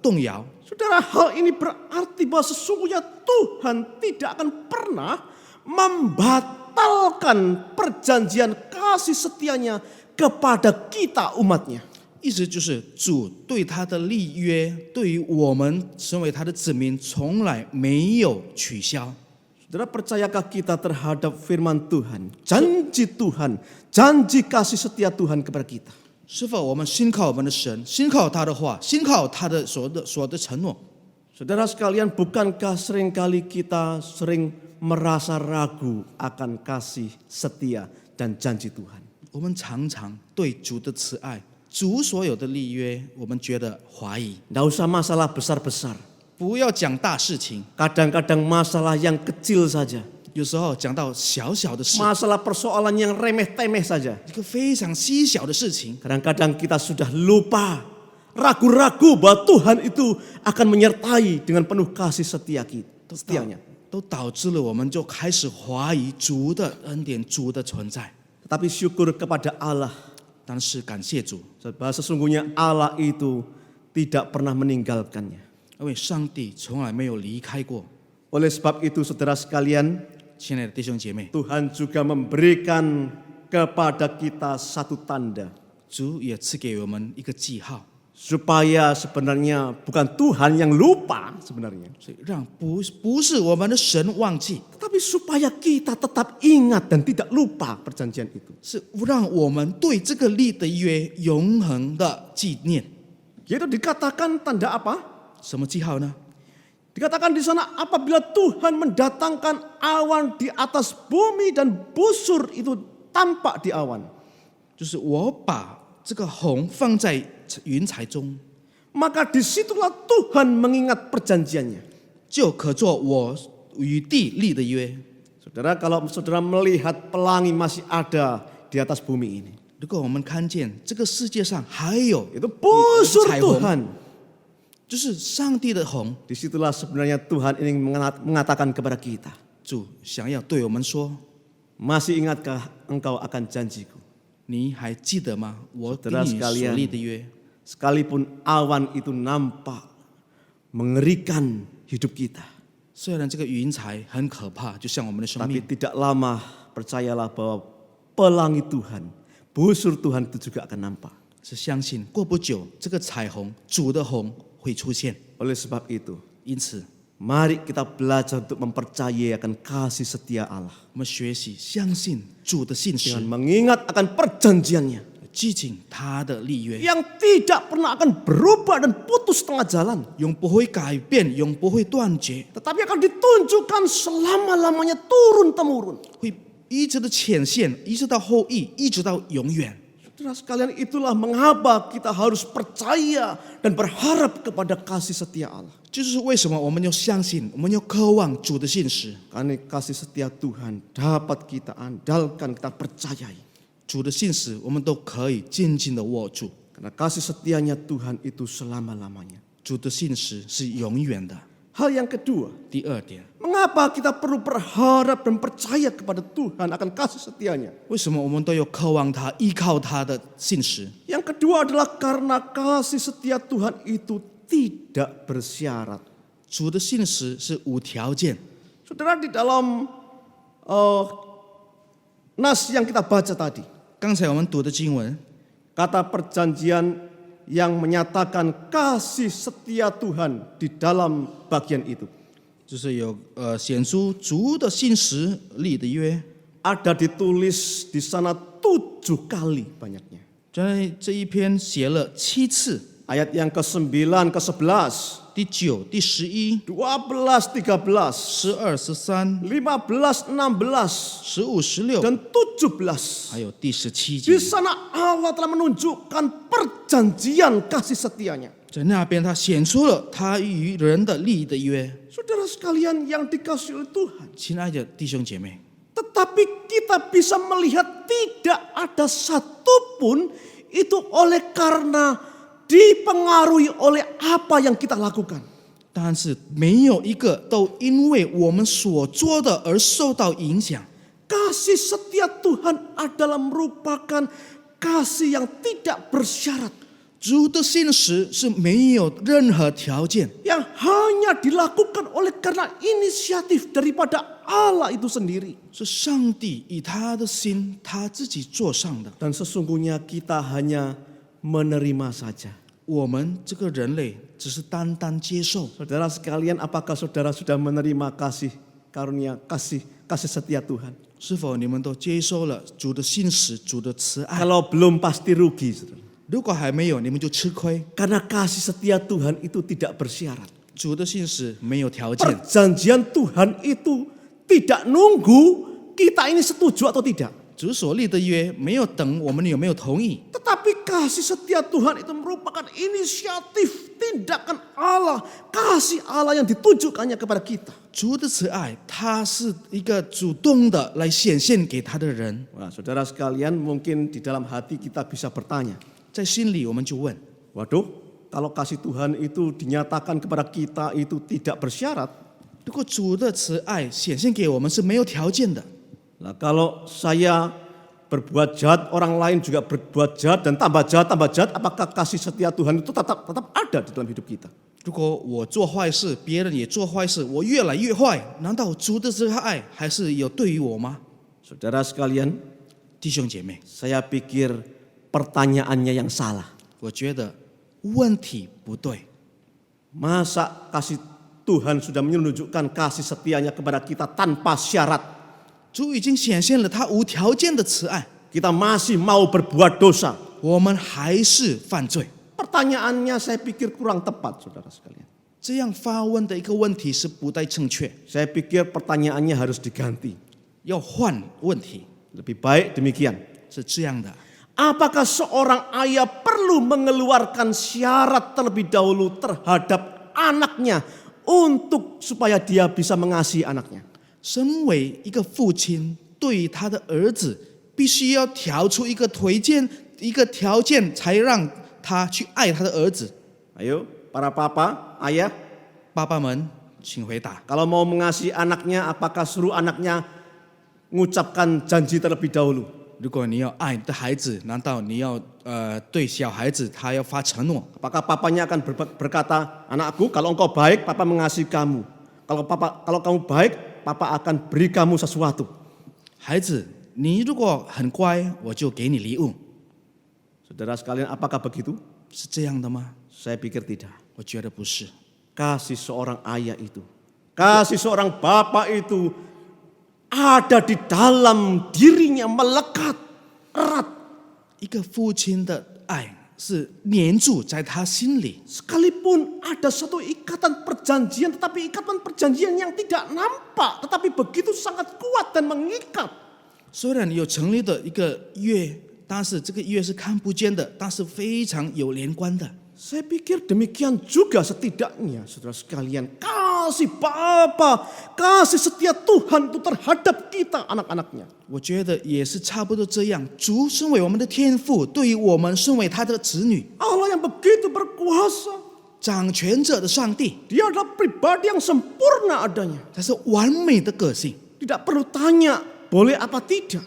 动摇。 Saudara, hal ini berarti bahwa sesungguhnya Tuhan tidak akan pernah membatalkan perjanjian kasih setianya kepada kita umatnya. 意思就是主对他的立约，对于我们身为他的子民，从来没有取消。 Saudara, percayakah kita terhadap firman Tuhan, janji Tuhan, janji kasih setia Tuhan kepada kita? 是否我们信靠我们的神，信靠他的话，信靠他的所的承诺？ Saudara sekalian, bukankah seringkali kita sering merasa ragu akan kasih setia, dan janji Tuhan. 我们常常对主的慈爱、主所有的立约，我们觉得怀疑。 Tidak usah masalah besar-besar. 不要讲大事情， Kadang-kadang masalah yang kecil saja. 有时候讲到小小的事， Masalah persoalan yang remeh-temeh saja. 一个非常稀小的事情， Kadang-kadang kita sudah lupa, ragu-ragu bahwa Tuhan itu akan menyertai dengan penuh kasih setianya. 都导致了我们就开始怀疑主的恩典、主的存在。 Tetapi syukur kepada Allah, 但是感谢主， bahwa sesungguhnya Allah itu tidak pernah meninggalkannya. 因为上帝从来没有离开过。 Oleh sebab itu saudara sekalian, 亲爱的弟兄姐妹， Tuhan juga memberikan kepada kita satu tanda. 主也赐给我们一个记号， Supaya sebenarnya bukan Tuhan yang lupa sebenarnya. 所以让不是我们的神忘记， Tetapi supaya kita tetap ingat dan tidak lupa perjanjian itu. 是让我们对这个立的约永恒的纪念。 Yaitu dikatakan tanda apa? 什么记号呢？ Dikatakan di sana apabila Tuhan mendatangkan awan di atas bumi dan busur itu tampak di awan. 就是我把这个红放在云彩中， Maka disitulah Tuhan mengingat perjanjiannya. 就可做我与地立的约。 Saudara, kalau saudara melihat pelangi masih ada di atas bumi ini, 如果我们看见这个世界上还有 itu busur 彩虹， Tuhan. 就是上帝的红， Disitulah sebenarnya Tuhan ingin mengatakan kepada kita, 主想要对我们说： masih ingatkah engkau akan janjiku? 你还记得吗？我跟 Saudara 你所 sekalian, 立的约。 sekalipun awan itu nampak mengerikan hidup kita, 虽然这个云彩很可怕，就像我们的生 tapi 命， tidak lama percayalah bahwa pelangi Tuhan, busur Tuhan itu juga akan nampak. 是相信过不久，这个彩虹，主的红会出现。 Oleh sebab itu, 因此， mari kita belajar untuk mempercayai akan kasih setia Allah 我们学习相信主的信实 dengan，mengingat akan perjanjiannya 记紧他的立约， yang tidak pernah akan berubah dan putus tengah jalan, 永不会改变，永不会断绝， tetapi akan ditunjukkan selama-lamanya turun temurun. 会一直的显现，一直到后裔，一直到永远。 Saudara sekalian, itulah mengapa kita harus percaya dan berharap kepada kasih setia Allah. 这就是为什么我们要相信，我们要渴望主的信实。 Karena kasih setia Tuhan dapat kita andalkan, kita percayai. 主的信实，我们都可以紧紧的握住。 Karena kasih setianya Tuhan itu selama-lamanya. 主的信实是永远的。 Hal yang kedua, 第二点， mengapa kita perlu berharap dan percaya kepada Tuhan akan kasih setianya? 为什么我们都有渴望他、依靠他的信实？ Yang kedua adalah karena kasih setia Tuhan itu tidak bersyarat. 主的信实是无条件。 Saudara, di dalam nas yang kita baca tadi, 刚才我们读的经文， kata perjanjian yang menyatakan kasih setia Tuhan di dalam bagian itu 就是有显出主的信实立的约， ada ditulis di sana 7 kali banyaknya. 在这一篇写了7次， Ayat yang ke-9, ke-11, 第9、第11、 12, 13, 12、13、 15, 16, 15、16， dan 17. 还有第17 Di 节， sana Allah telah menunjukkan perjanjian kasih setianya. 在那边他显出了他与人的立的约。 Saudara sekalian yang dikasihi oleh Tuhan, 亲爱的弟兄姐妹， tetapi kita bisa melihat tidak ada satupun itu oleh karena dipengaruhi oleh apa yang kita lakukan. 但是没有一个都因为我们所做的而受到影响。 Kasih setia Tuhan adalah merupakan kasih yang tidak bersyarat, 主的信实是没有任何条件， yang hanya dilakukan oleh karena inisiatif daripada Allah itu sendiri. 是上帝以他的心他自己做上的。 Dan sesungguhnya kita hanya menerima saja. 我们这个人类只是单单接受。 Saudara sekalian, apakah saudara sudah menerima kasih karunia, kasih setia Tuhan? 是否你们都接受了主的信实、主的慈爱？ Kalau belum pasti rugi, saudara. 如果还没有，你们就吃亏。 Karena kasih setia Tuhan itu tidak bersyarat. 主的信实没有条件， Perjanjian Tuhan itu tidak nunggu kita ini setuju atau tidak. 主所立的约没有等我们有没有同意， Tetapi kasih setia Tuhan itu merupakan inisiatif tindakan Allah, kasih Allah yang ditujukannya kepada kita. 主的慈爱，他是一个主动的来显现给他的人。 Wah, saudara sekalian, mungkin di dalam hati kita bisa bertanya, 在心里我们就问： waduh, kalau kasih Tuhan itu dinyatakan kepada kita itu tidak bersyarat, 如果主的慈爱显现给我们是没有条件的， nah kalau saya berbuat jahat, orang lain juga berbuat jahat dan tambah jahat, apakah kasih setia Tuhan itu tetap ada di dalam hidup kita? 如果我做坏事，别人也做坏事，我越来越坏，难道主的这个爱还是有对于我吗？ Saudara sekalian, 弟兄姐妹， saya pikir pertanyaannya yang salah. 我觉得问题不对。 Masa kasih Tuhan sudah menunjukkan kasih setianya kepada kita tanpa syarat, 主已经显现了他无条件的慈爱， kita masih mau berbuat dosa? 我们还是犯罪。 Pertanyaannya saya pikir kurang tepat, saudara sekalian. 这样发问的一个问题是不太正确， Saya pikir pertanyaannya harus diganti. 要换问题。 Lebih baik demikian. 是这样的， Apakah seorang ayah perlu mengeluarkan syarat terlebih dahulu terhadap anaknya untuk supaya dia bisa mengasihi anaknya? 身为一个父亲，对于他的儿子，必须要调出一个条件，才让他去爱他的儿子。 Ayo, para papa, ayah, 爸爸们，请回答： kalau mau mengasihi anaknya, apakah suruh anaknya mengucapkan janji terlebih dahulu? 如果你要爱你的孩子，难道你要对小孩子他要发承诺？ Apakah papanya akan berkata, anakku, kalau engkau baik, papa mengasihi kamu. Kalau kamu baik, papa akan beri kamu sesuatu. 孩子，你如果很乖，我就给你礼物， Saudara sekalian, apakah begitu? 是这样的吗？ Saya pikir tidak. 我觉得不是。 Kasih seorang ayah itu, kasih seorang bapak itu ada di dalam dirinya, melekat erat. 一个父亲的爱是黏住在他心里， Sekalipun ada satu ikatan perjanjian, tetapi ikatan perjanjian yang tidak nampak, tetapi begitu sangat kuat dan mengikat. 虽然有成立的一个约，但是这个约是看不见的，但是非常有连贯的。 Saya pikir demikian juga setidaknya, saudara sekalian, kasih Bapa, kasih setia Tuhan itu terhadap kita anak-anaknya. 我觉得也是差不多这样。主身为我们的天父，对于我们身为他的子女， Allah yang begitu berkuasa, 掌权者的上帝， Dia adalah pribadi yang sempurna adanya. 他是完美的个性， Tidak perlu tanya boleh apa tidak,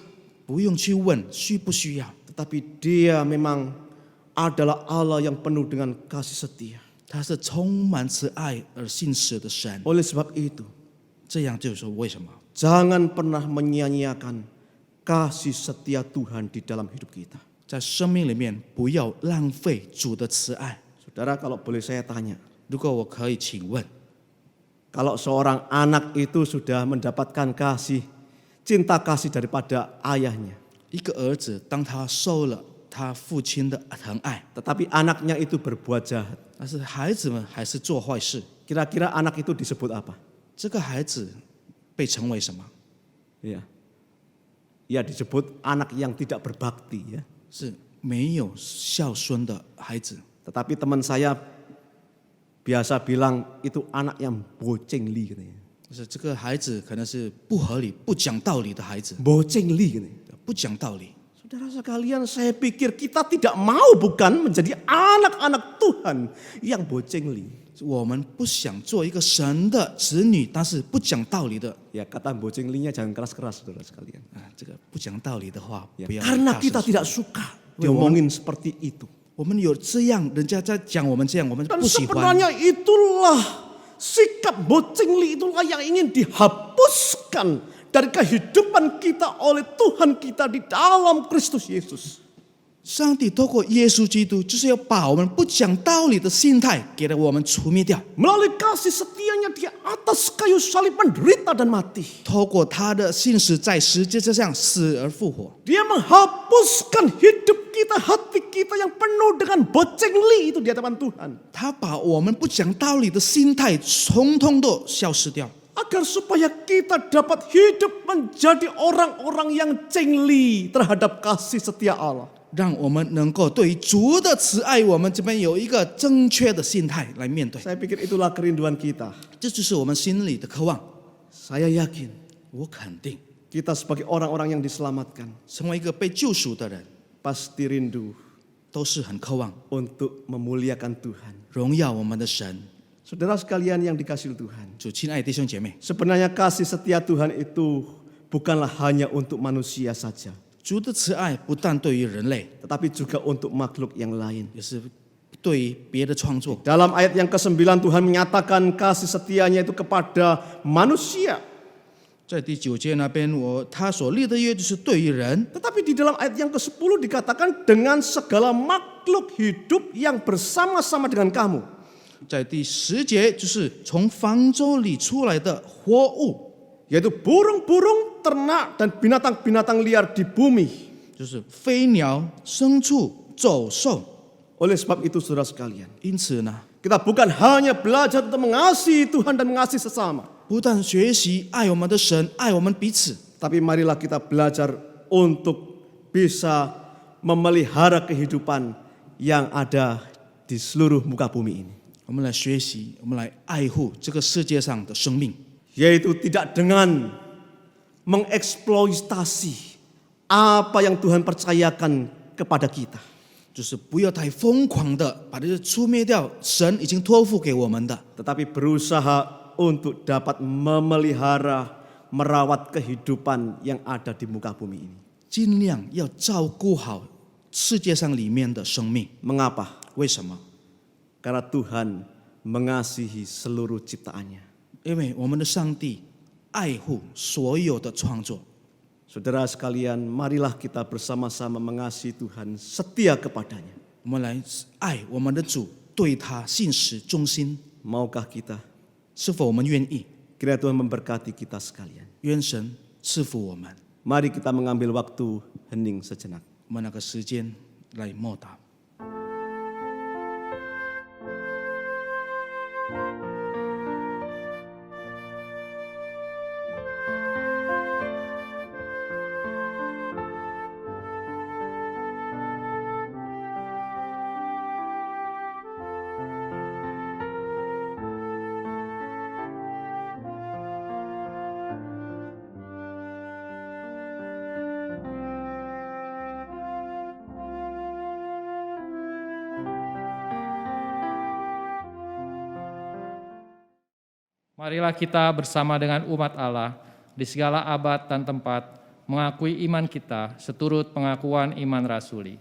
不用去问需不需要， tetapi Dia memang adalah Allah yang penuh dengan kasih setia. 他是充满慈爱而信实的神。 Oleh sebab itu, 这样就是说为什么？ jangan pernah menyia-nyiakan kasih setia Tuhan di dalam hidup kita. 在生命里面不要浪费主的慈爱。 Saudara, kalau boleh saya tanya, 如果我可以请问， kalau seorang anak itu sudah mendapatkan cinta kasih daripada ayahnya, 一个儿子当他受了他父亲的疼爱， tetapi anaknya itu berbuat jahat, 但是孩子们还是做坏事， kira-kira anak itu disebut apa? 这个孩子被称为什么？ Ya disebut anak yang tidak berbakti ya. 是没有孝顺的孩子。 Tetapi teman saya biasa bilang itu anak yang bocengli katanya. 就是这个孩子可能是不合理、不讲道理的孩子， Bocengli katanya. 不讲道理。 Saudara sekalian, saya pikir kita tidak mau bukan menjadi anak-anak Tuhan yang bocengli. 我们不想做一个神的子女，但是不讲道理的。 Ya kata bocenglinya jangan keras-keras saudara sekalian. 这个不讲道理的话， Ya, 不要 karena 大声 kita 说 tidak suka diomongin seperti itu. 我们有这样，人家在讲我们这样，我们 Dan 不喜欢。 sebenarnya itulah sikap bocengli, itulah yang ingin dihapuskan dari kehidupan kita oleh Tuhan kita di dalam Kristus Yesus. 上帝透过耶稣基督，就是要把我们不讲道理的心态给了我们除灭掉。 Melalui kasih setianya di atas kayu salib menderita dan mati. 透过他的信实，在十字架上死而复活， Dia menghapuskan hidup kita, hati kita yang penuh dengan bocengli itu di hadapan Tuhan. 他把我们不讲道理的心态统统都消失掉。agar supaya kita dapat hidup menjadi orang-orang yang cengli terhadap kasih setia Allah. 让我们能够对于主的慈爱，我们这边有一个正确的心态来面对。 Saya pikir itulah kerinduan kita. 这就是我们心里的渴望。 Saya yakin 我肯定， kita sebagai orang-orang yang diselamatkan 成为一个被救赎的人， pasti rindu 都是很渴望 untuk memuliakan Tuhan. 荣耀我们的神。 Saudara sekalian yang dikasihi Tuhan, 主亲爱的弟兄姐妹， sebenarnya kasih setia Tuhan itu bukanlah hanya untuk manusia saja, 主的慈爱不但对于人类， tetapi juga untuk makhluk yang lain. 也是对于别的创作。 Dalam ayat yang ke-9 Tuhan menyatakan kasih setianya itu kepada manusia. 在第9节那边，他所立的约就是对于人， Tetapi di dalam ayat yang ke-10 dikatakan dengan segala makhluk hidup yang bersama-sama dengan kamu. 在第10节就是从方舟里出来的活物， Yaitu burung-burung, ternak, dan binatang-binatang liar di bumi. 就是飞鸟、牲畜、走兽。 Oleh sebab itu saudara sekalian, 因此呢， kita bukan hanya belajar untuk mengasihi Tuhan dan mengasihi sesama. 不但学习爱我们的神，爱我们彼此， Tapi marilah kita belajar untuk bisa memelihara kehidupan yang ada di seluruh muka bumi ini. 我们来学习，我们来爱护这个世界上的生命， Yaitu tidak dengan mengeksploitasi apa yang Tuhan percayakan kepada kita. 就是不要太疯狂的把这些出灭掉神已经托付给我们的， Tetapi berusaha untuk dapat memelihara, merawat kehidupan yang ada di muka bumi ini. 尽量要照顾好世界上里面的生命。 Mengapa? 为什么？ Karena Tuhan mengasihi seluruh ciptaannya. 因为我们的上帝爱护所有的创作。 Saudara sekalian, marilah kita bersama-sama mengasihi Tuhan, setia kepadanya. 我们来爱我们的主，对他信实忠心。 Maukah kita? 是否我们愿意？ Kiranya Tuhan memberkati kita sekalian. 愿神赐福我们。 Mari kita mengambil waktu hening sejenak. 我们那个时间来默祷。 Marilah kita bersama dengan umat Allah di segala abad dan tempat mengakui iman kita seturut pengakuan iman rasuli.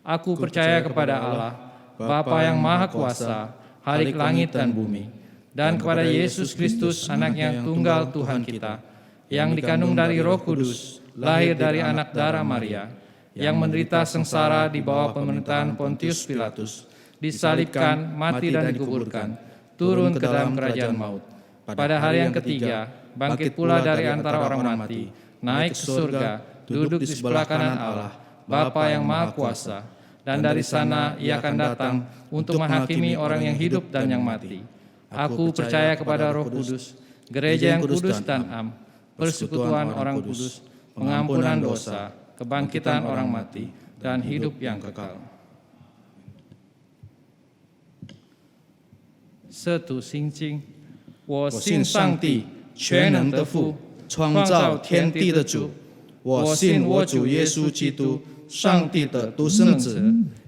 Aku percaya kepada Allah, Bapa yang Maha Kuasa, Halik langit dan bumi, dan kepada Yesus Kristus, Anak yang tunggal Tuhan kita, yang dikandung dari Roh Kudus, lahir dari anak darah Maria, yang menderita sengsara di bawah pemerintahan Pontius Pilatus, disalibkan, mati dan dikuburkan, turun ke dalam kerajaan maut. Pada hari yang ketiga, bangkit pula dari antara orang mati, naik ke surga, duduk di sebelah kanan Allah, Bapa yang Maha Kuasa, dan dari sana Ia akan datang untuk menghakimi orang yang hidup dan yang mati. Aku percaya kepada Roh Kudus, gereja yang kudus dan am, persekutuan orang kudus, pengampunan dosa, kebangkitan orang mati, dan hidup yang kekal. 摄土心经，我信上帝，全能的父，创造天地的主。我信我主耶稣基督，上帝的独生子，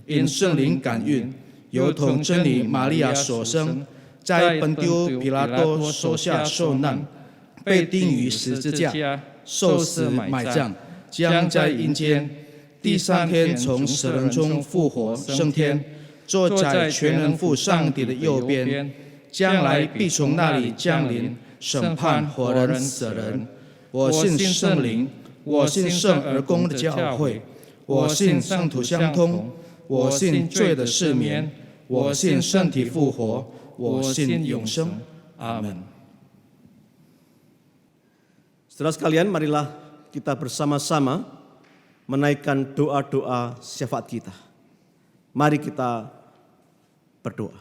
因圣灵感孕，由童真理玛利亚所生，在本丢彼拉多手下受难，被钉于十字架，受死埋葬，将在阴间，第3天从死人中复活升天，坐在全能父上帝的右边，将来必从那里降临，审判活人死人。我信圣灵，我信圣而公的教会，我信圣土相通，我信罪的赦免，我信身体复活，我信永生。阿门。 Saudara sekalian, marilah kita bersama-sama menaikkan doa-doa syafaat kita. Mari kita berdoa.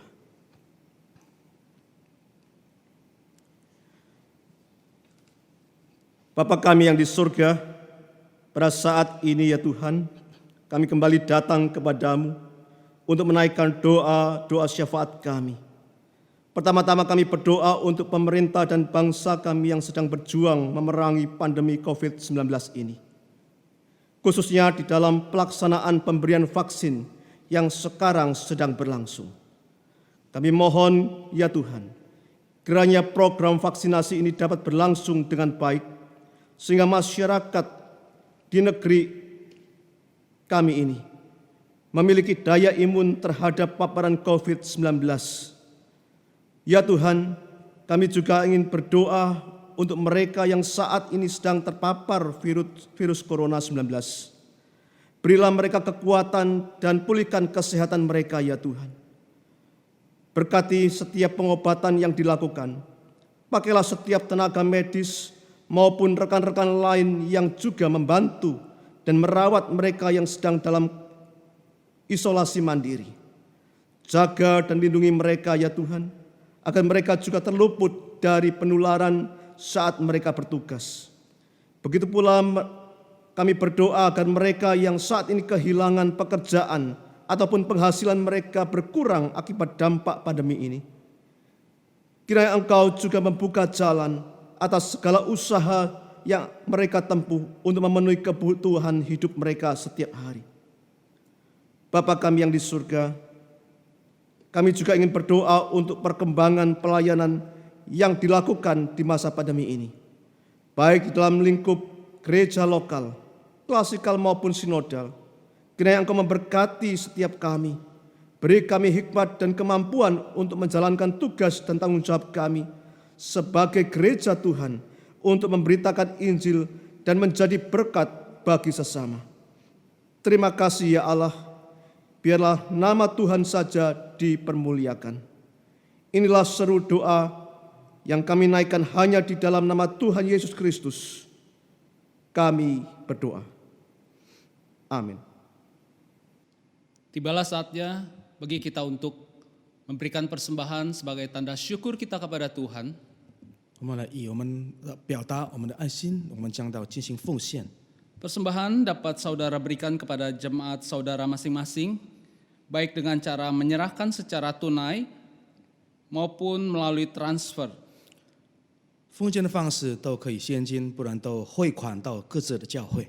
Bapa kami yang di surga, pada saat ini ya Tuhan, kami kembali datang kepadamu untuk menaikkan doa syafaat kami. Pertama-tama kami berdoa untuk pemerintah dan bangsa kami yang sedang berjuang memerangi pandemi COVID-19 ini. Khususnya di dalam pelaksanaan pemberian vaksin yang sekarang sedang berlangsung. Kami mohon ya Tuhan, kiranya program vaksinasi ini dapat berlangsung dengan baik, sehingga masyarakat di negeri kami ini memiliki daya imun terhadap paparan COVID-19. Ya Tuhan, kami juga ingin berdoa untuk mereka yang saat ini sedang terpapar virus corona 19. Berilah mereka kekuatan dan pulihkan kesehatan mereka ya Tuhan. Berkati setiap pengobatan yang dilakukan. Pakailah setiap tenaga medis maupun rekan-rekan lain yang juga membantu dan merawat mereka yang sedang dalam isolasi mandiri. Jaga dan lindungi mereka ya Tuhan, agar mereka juga terluput dari penularan saat mereka bertugas. Begitu pula kami berdoa agar mereka yang saat ini kehilangan pekerjaan ataupun penghasilan mereka berkurang akibat dampak pandemi ini. Kiranya Engkau juga membuka jalan atas segala usaha yang mereka tempuh untuk memenuhi kebutuhan hidup mereka setiap hari. Bapa kami yang di surga, kami juga ingin berdoa untuk perkembangan pelayanan yang dilakukan di masa pandemi ini, baik di dalam lingkup gereja lokal, klasikal maupun sinodal. Kiranya Engkau memberkati setiap kami, beri kami hikmat dan kemampuan untuk menjalankan tugas dan tanggung jawab kami sebagai gereja Tuhan untuk memberitakan Injil dan menjadi berkat bagi sesama. Terima kasih ya Allah, biarlah nama Tuhan saja dipermuliakan. Inilah seru doa yang kami naikkan hanya di dalam nama Tuhan Yesus Kristus. Kami berdoa. Amin. Tibalah saatnya bagi kita untuk memberikan persembahan sebagai tanda syukur kita kepada Tuhan. 我们来以我们表达我们的爱心，我们将到进行奉献。 Persembahan dapat saudara berikan kepada jemaat saudara masing-masing, baik dengan cara menyerahkan secara tunai maupun melalui transfer. 奉献的方式都可以现金，不然都汇款到各自的教会。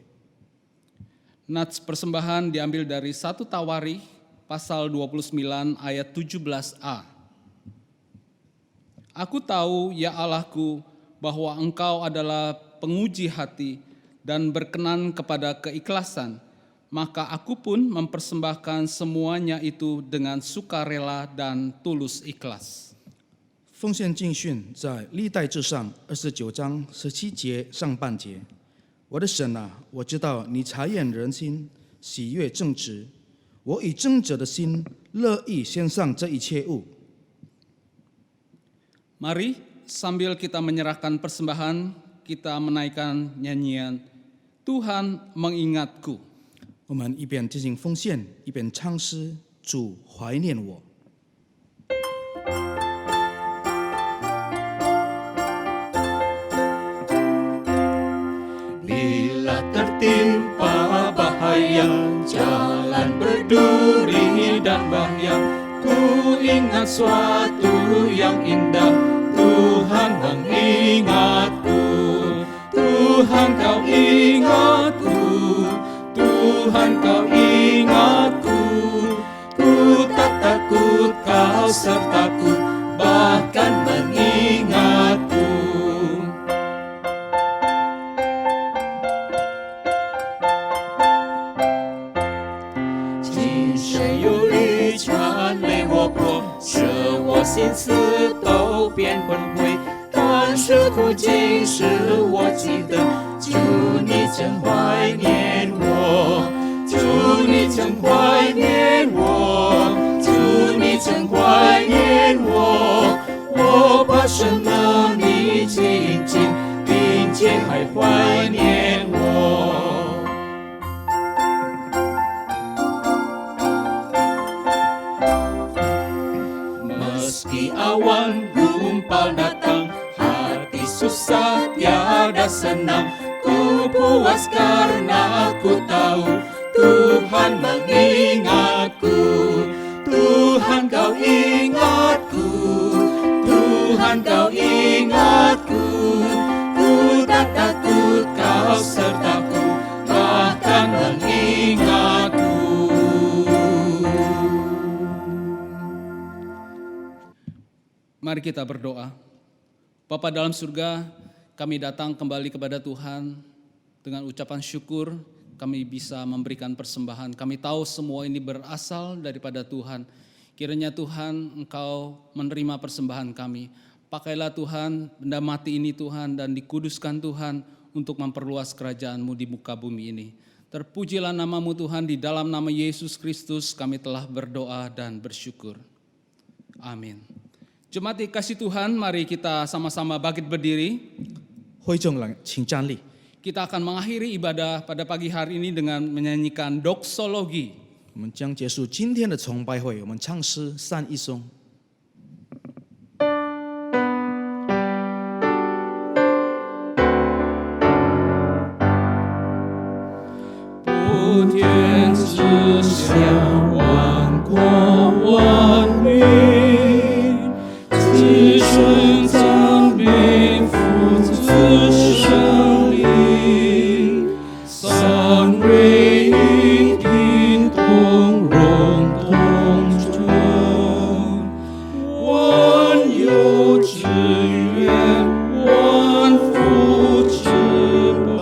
Nats persembahan diambil dari 1 Tawari pasal 29 ayat 17a. Aku tahu ya Allahku bahwa Engkau adalah penguji hati dan berkenan kepada keikhlasan, maka aku pun mempersembahkan semuanya itu dengan sukarela dan tulus ikhlas. 奉献敬训在历代志上29章17节上半节。我的神啊，我知道你察验人心，喜悦正直。我以正直的心乐意献上这一切物。 Mari sambil kita menyerahkan persembahan, kita menaikkan nyanyian Tuhan mengingatku. 我们一边进行奉献，一边唱诗，主怀念我。 Bila tertimpa bahaya, jalan berduri dan bahaya, ku ingat suatu yang indah, Tuhan mengingatku. Tuhan kau ingatku, Tuhan kau ingatku. Ku tak takut, kau sertaku, bahkan mengingatku. 谁有力传累我破，使我心思都变昏灰。但是苦境使我记得，主你真怀念我，主你真怀念我，主你真怀念我。我把神能力亲近，并且还怀念我。 Meski awan gumpal datang, hati susah tiada senang, ku puas karena ku tahu Tuhan mengingatku. Tuhan kau ingatku, Tuhan kau ingatku. Ku tak takut, kau sertaku, bahkan mengingatku. Mari kita berdoa. Bapa dalam surga, kami datang kembali kepada Tuhan dengan ucapan syukur. Kami bisa memberikan persembahan. Kami tahu semua ini berasal daripada Tuhan. Kiranya Tuhan Engkau menerima persembahan kami. Pakailah Tuhan benda mati ini Tuhan, dan dikuduskan Tuhan untuk memperluas kerajaan-Mu di muka bumi ini. Terpujilah nama-Mu Tuhan, di dalam nama Yesus Kristus kami telah berdoa dan bersyukur. Amin. Jemaat dikasih Tuhan, mari kita sama-sama bangkit berdiri. 会众人请站立。 Kita akan mengakhiri ibadah pada pagi hari ini dengan menyanyikan doksologi. 我们将结束今天的崇拜会，我们唱诗赞一颂。 普天之下，万国万民，齐声赞美父子圣灵，三位一体，同荣同尊，万有之源，万福之本。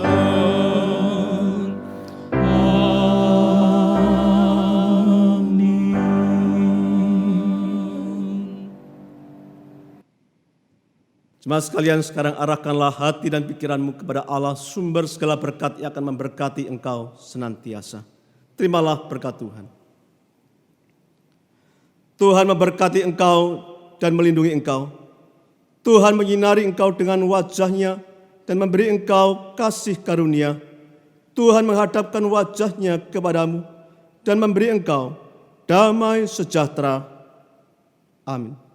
Jemaat sekalian, sekarang arahkanlah hati dan pikiranmu kepada Allah, sumber segala berkat yang akan memberkati engkau senantiasa. Terimalah berkat Tuhan. Tuhan memberkati engkau dan melindungi engkau. Tuhan menyinari engkau dengan wajah-Nya dan memberi engkau kasih karunia. Tuhan menghadapkan wajah-Nya kepadamu dan memberi engkau damai sejahtera. Amin.